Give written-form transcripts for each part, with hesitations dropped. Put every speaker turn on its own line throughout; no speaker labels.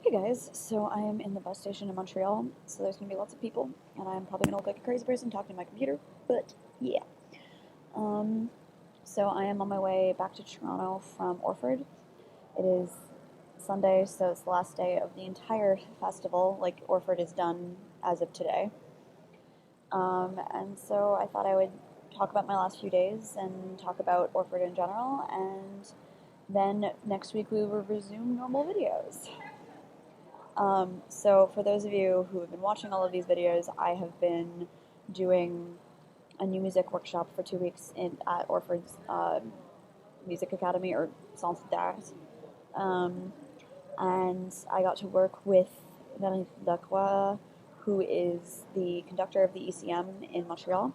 Hey guys, so I am in the bus station in Montreal, so there's gonna be lots of people, and I'm probably gonna look like a crazy person talking to my computer, but yeah. Um, so I am on my way back to Toronto from Orford. It is Sunday, so it's the last day of the entire festival. Like, Orford is done as of today. And so I thought I would talk about my last few days and talk about Orford in general, and then next week we will resume normal videos. So for those of you who have been watching all of these videos, I have been doing a new music workshop for 2 weeks at Orford's Music Academy, or Centre d'Art. Um, and I got to work with Véronique Lacroix, who is the conductor of the ECM in Montreal,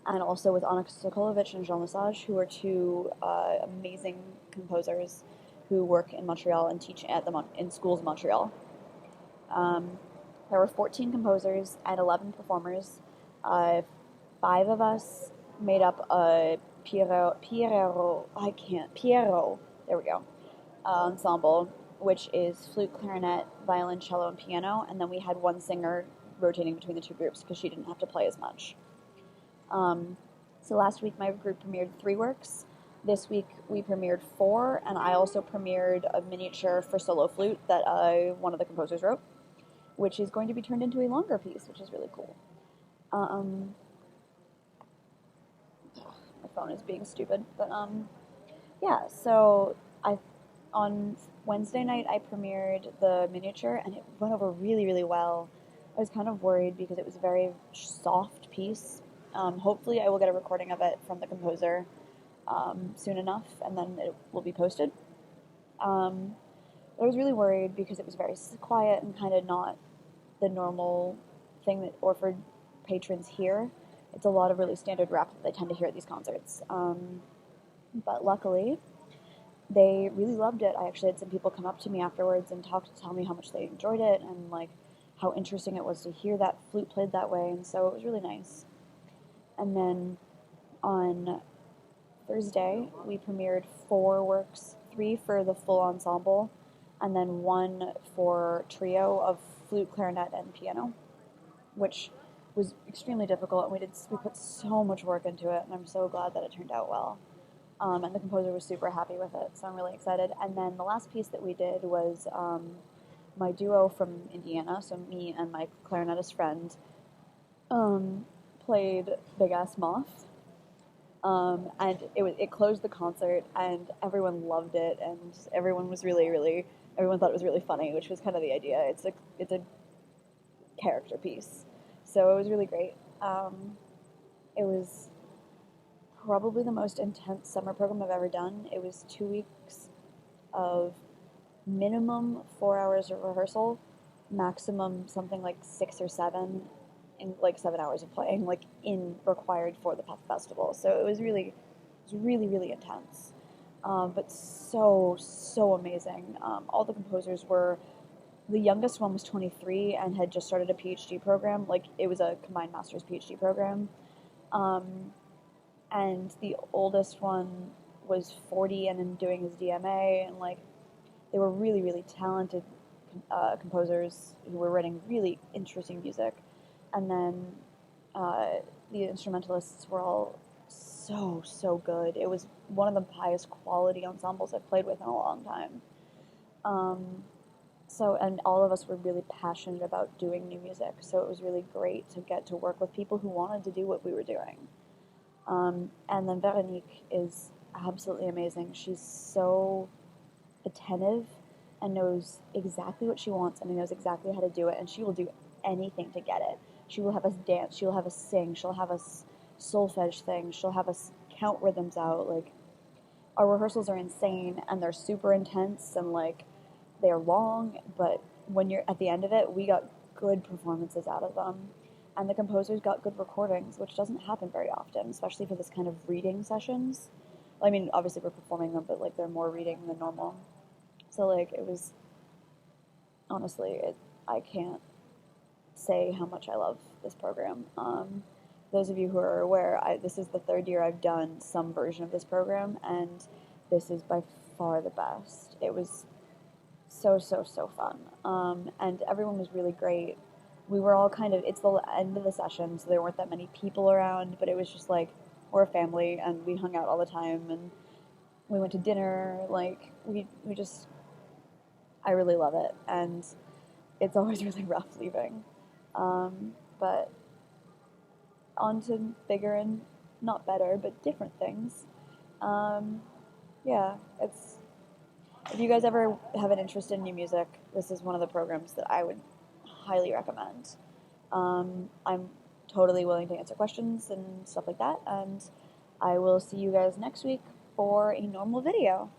and also with Onyx Sokolovich and Jean Lesage, who are two amazing composers who work in Montreal and teach in schools in Montreal. Um, there were 14 composers and 11 performers. Uh, Five of us made up a Piero, there we go, ensemble, which is flute, clarinet, violin, cello, and piano. And then we had one singer rotating between the two groups because she didn't have to play as much. Um, so last week my group premiered 3 works. This week we premiered 4, and I also premiered a miniature for solo flute that one of the composers wrote, which is going to be turned into a longer piece, which is really cool. Um, my phone is being stupid, but yeah. So I on Wednesday night I premiered the miniature, and it went over really, really well. I was kind of worried because it was a very soft piece. Hopefully, I will get a recording of it from the composer soon enough, and then it will be posted. Um, I was really worried because it was very quiet and kind of not the normal thing that Orford patrons hear. It's a lot of really standard rap that they tend to hear at these concerts. But luckily, they really loved it. I actually had some people come up to me afterwards and tell me how much they enjoyed it and like how interesting it was to hear that flute played that way. And so it was really nice. And then on Thursday, we premiered 4 works, 3 for the full ensemble, and then 1 for trio of flute, clarinet, and piano, which was extremely difficult, and we put so much work into it, and I'm so glad that it turned out well. And the composer was super happy with it, so I'm really excited. And then the last piece that we did was my duo from Indiana, so me and my clarinetist friend, um, played Big Ass Moth, and it closed the concert, and everyone loved it, and everyone thought it was really funny, which was kind of the idea. It's a character piece, so it was really great. It was probably the most intense summer program I've ever done. It was 2 weeks of minimum 4 hours of rehearsal, maximum something like 6 or 7, and like 7 hours of playing, like in required for the festival. So it was really, really intense, but so amazing. All the composers were. The youngest one was 23 and had just started a PhD program. Like, it was a combined master's PhD program. Um, and the oldest one was 40 and doing his DMA, and like they were really, really talented composers who were writing really interesting music. And then uh, the instrumentalists were all so good. It was one of the highest quality ensembles I've played with in a long time. Um, and all of us were really passionate about doing new music, so it was really great to get to work with people who wanted to do what we were doing. And then Veronique is absolutely amazing. She's so attentive and knows exactly what she wants and knows exactly how to do it, and she will do anything to get it. She will have us dance, she'll have us sing, she'll have us solfege things, she'll have us count rhythms out. Like, our rehearsals are insane and they're super intense, and like they're long, but when you're at the end of it, we got good performances out of them. And the composers got good recordings, which doesn't happen very often, especially for this kind of reading sessions. I mean, obviously we're performing them, but like they're more reading than normal. So like it was honestly, I can't say how much I love this program. Those of you who are aware, this is the 3rd year I've done some version of this program, and this is by far the best. It was so, so, so fun. And everyone was really great. We were all kind of, it's the end of the session, so there weren't that many people around, but it was just like, we're a family and we hung out all the time and we went to dinner. Like, we just, I really love it. And it's always really rough leaving. But on to bigger and not better, but different things. Um, yeah, it's if you guys ever have an interest in new music, this is one of the programs that I would highly recommend. I'm totally willing to answer questions and stuff like that, and I will see you guys next week for a normal video.